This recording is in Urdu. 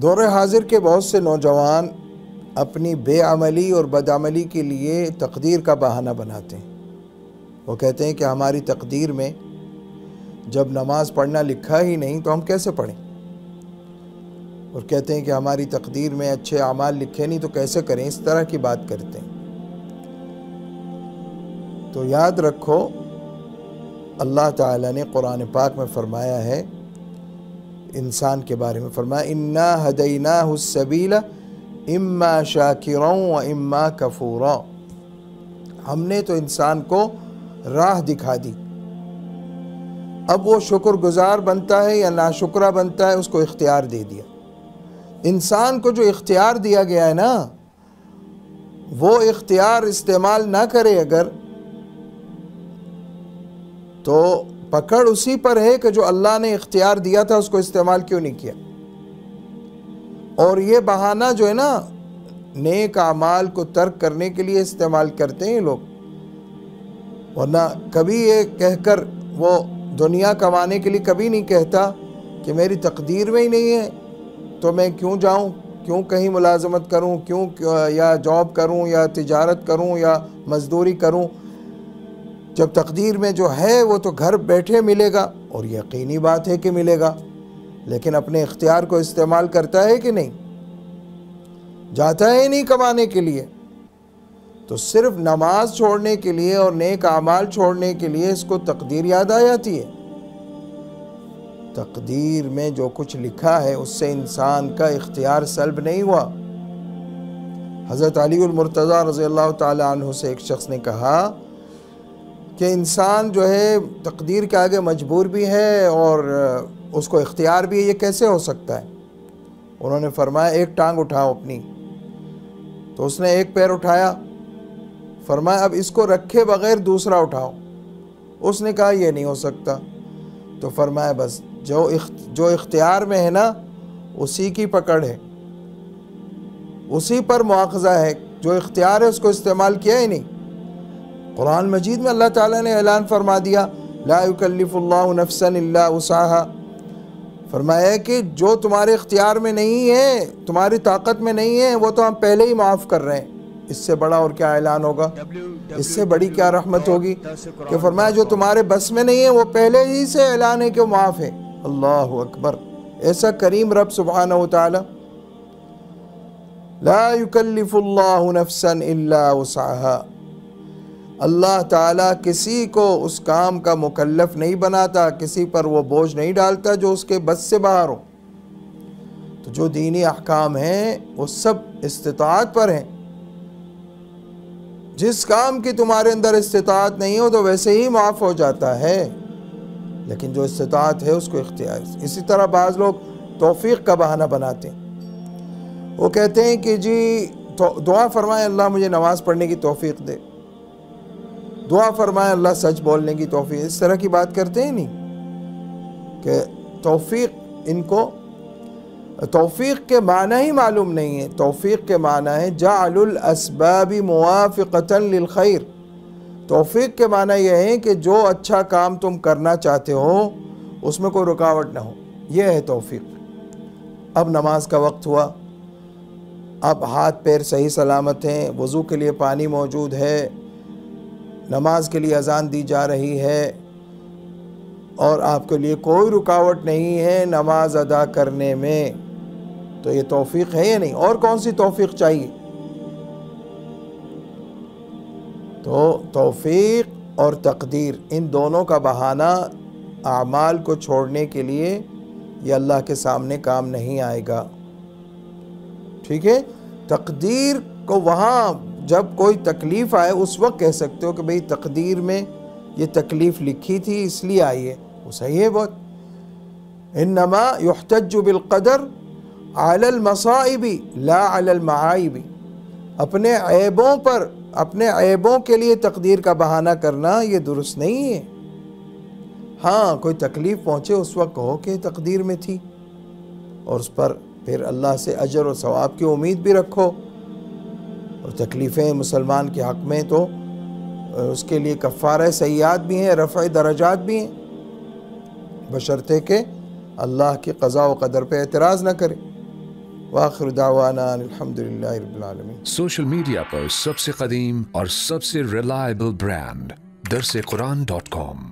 دور حاضر کے بہت سے نوجوان اپنی بے عملی اور بدعملی کے لیے تقدیر کا بہانہ بناتے ہیں۔ وہ کہتے ہیں کہ ہماری تقدیر میں جب نماز پڑھنا لکھا ہی نہیں تو ہم کیسے پڑھیں، اور کہتے ہیں کہ ہماری تقدیر میں اچھے اعمال لکھے نہیں تو کیسے کریں، اس طرح کی بات کرتے ہیں۔ تو یاد رکھو، اللہ تعالیٰ نے قرآن پاک میں فرمایا ہے، انسان کے بارے میں فرمایا اِنَّا هَدَيْنَاهُ السَّبِيلَ اِمَّا شَاكِرًا وَإِمَّا كَفُورًا، ہم نے تو انسان کو راہ دکھا دی، اب وہ شکر گزار بنتا ہے یا ناشکرہ بنتا ہے، اس کو اختیار دے دیا۔ انسان کو جو اختیار دیا گیا ہے نا، وہ اختیار استعمال نہ کرے اگر، تو پکڑ اسی پر ہے کہ جو اللہ نے اختیار دیا تھا اس کو استعمال کیوں نہیں کیا۔ اور یہ بہانہ جو ہے نا، نیک اعمال کو ترک کرنے کے لیے استعمال کرتے ہیں لوگ، ورنہ کبھی یہ کہہ کر وہ دنیا کمانے کے لیے کبھی نہیں کہتا کہ میری تقدیر میں ہی نہیں ہے تو میں کیوں جاؤں، کیوں کہیں ملازمت کروں، کیوں یا جاب کروں یا تجارت کروں یا مزدوری کروں، جب تقدیر میں جو ہے وہ تو گھر بیٹھے ملے گا، اور یقینی بات ہے کہ ملے گا، لیکن اپنے اختیار کو استعمال کرتا ہے کہ نہیں، جاتا ہے نہیں کمانے کے لیے، تو صرف نماز چھوڑنے کے لیے اور نیک اعمال چھوڑنے کے لیے اس کو تقدیر یاد آ جاتی ہے۔ تقدیر میں جو کچھ لکھا ہے اس سے انسان کا اختیار سلب نہیں ہوا۔ حضرت علی المرتضیٰ رضی اللہ تعالی عنہ سے ایک شخص نے کہا کہ انسان جو ہے تقدیر کے آگے مجبور بھی ہے اور اس کو اختیار بھی ہے، یہ کیسے ہو سکتا ہے؟ انہوں نے فرمایا ایک ٹانگ اٹھاؤ اپنی، تو اس نے ایک پیر اٹھایا، فرمایا اب اس کو رکھے بغیر دوسرا اٹھاؤ، اس نے کہا یہ نہیں ہو سکتا، تو فرمایا بس جو اختیار میں ہے نا اسی کی پکڑ ہے، اسی پر مواخذہ ہے، جو اختیار ہے اس کو استعمال کیا ہی نہیں۔ قرآن مجید میں اللہ تعالیٰ نے اعلان فرما دیا لا یکلف اللہ نفسا الا وسعها، فرمایا کہ جو تمہارے اختیار میں نہیں ہے، تمہاری طاقت میں نہیں ہے، وہ تو ہم پہلے ہی معاف کر رہے ہیں۔ اس سے بڑا اور کیا اعلان ہوگا، اس سے بڑی کیا رحمت ہوگی کہ فرمایا جو تمہارے بس میں نہیں ہے وہ پہلے ہی سے اعلان ہے کہ وہ معاف ہے۔ اللہ اکبر، ایسا کریم رب سبحانہ وتعالی، لا یکلف اللہ نفسا الا وسعها، اللہ تعالیٰ کسی کو اس کام کا مکلف نہیں بناتا، کسی پر وہ بوجھ نہیں ڈالتا جو اس کے بس سے باہر ہو۔ تو جو دینی احکام ہیں وہ سب استطاعت پر ہیں، جس کام کی تمہارے اندر استطاعت نہیں ہو تو ویسے ہی معاف ہو جاتا ہے، لیکن جو استطاعت ہے اس کو اختیار۔ اسی طرح بعض لوگ توفیق کا بہانہ بناتے ہیں، وہ کہتے ہیں کہ جی دعا فرمائے اللہ مجھے نماز پڑھنے کی توفیق دے، دعا فرمائے اللہ سچ بولنے کی توفیق، اس طرح کی بات کرتے ہیں نہیں کہ توفیق، ان کو توفیق کے معنی ہی معلوم نہیں ہے۔ توفیق کے معنی ہے جعل الاسباب موافقتا للخیر، توفیق کے معنی یہ ہے کہ جو اچھا کام تم کرنا چاہتے ہو اس میں کوئی رکاوٹ نہ ہو، یہ ہے توفیق۔ اب نماز کا وقت ہوا، اب ہاتھ پیر صحیح سلامت ہیں، وضو کے لیے پانی موجود ہے، نماز کے لیے اذان دی جا رہی ہے، اور آپ کے لیے کوئی رکاوٹ نہیں ہے نماز ادا کرنے میں، تو یہ توفیق ہے یا نہیں؟ اور کون سی توفیق چاہیے؟ تو توفیق اور تقدیر، ان دونوں کا بہانہ اعمال کو چھوڑنے کے لیے یہ اللہ کے سامنے کام نہیں آئے گا، ٹھیک ہے؟ تقدیر کو وہاں جب کوئی تکلیف آئے اس وقت کہہ سکتے ہو کہ بھئی تقدیر میں یہ تکلیف لکھی تھی اس لیے آئی ہے، وہ صحیح ہے بہت۔ انما یحتج بالقدر علی المصائب لا علی المعائب، اپنے عیبوں پر، اپنے عیبوں کے لیے تقدیر کا بہانہ کرنا یہ درست نہیں ہے۔ ہاں کوئی تکلیف پہنچے اس وقت کہو کہ تقدیر میں تھی، اور اس پر پھر اللہ سے اجر و ثواب کی امید بھی رکھو، اور تکلیفیں مسلمان کے حق میں تو اس کے لیے کفارہ سیئات بھی ہیں، رفع درجات بھی ہیں، بشرطے کہ اللہ کی قضاء و قدر پہ اعتراض نہ کرے۔ وآخر دعوانا الحمدللہ رب العالمین۔ سوشل میڈیا پر سب سے قدیم اور سب سے ریلائبل برانڈ درسقرآن.com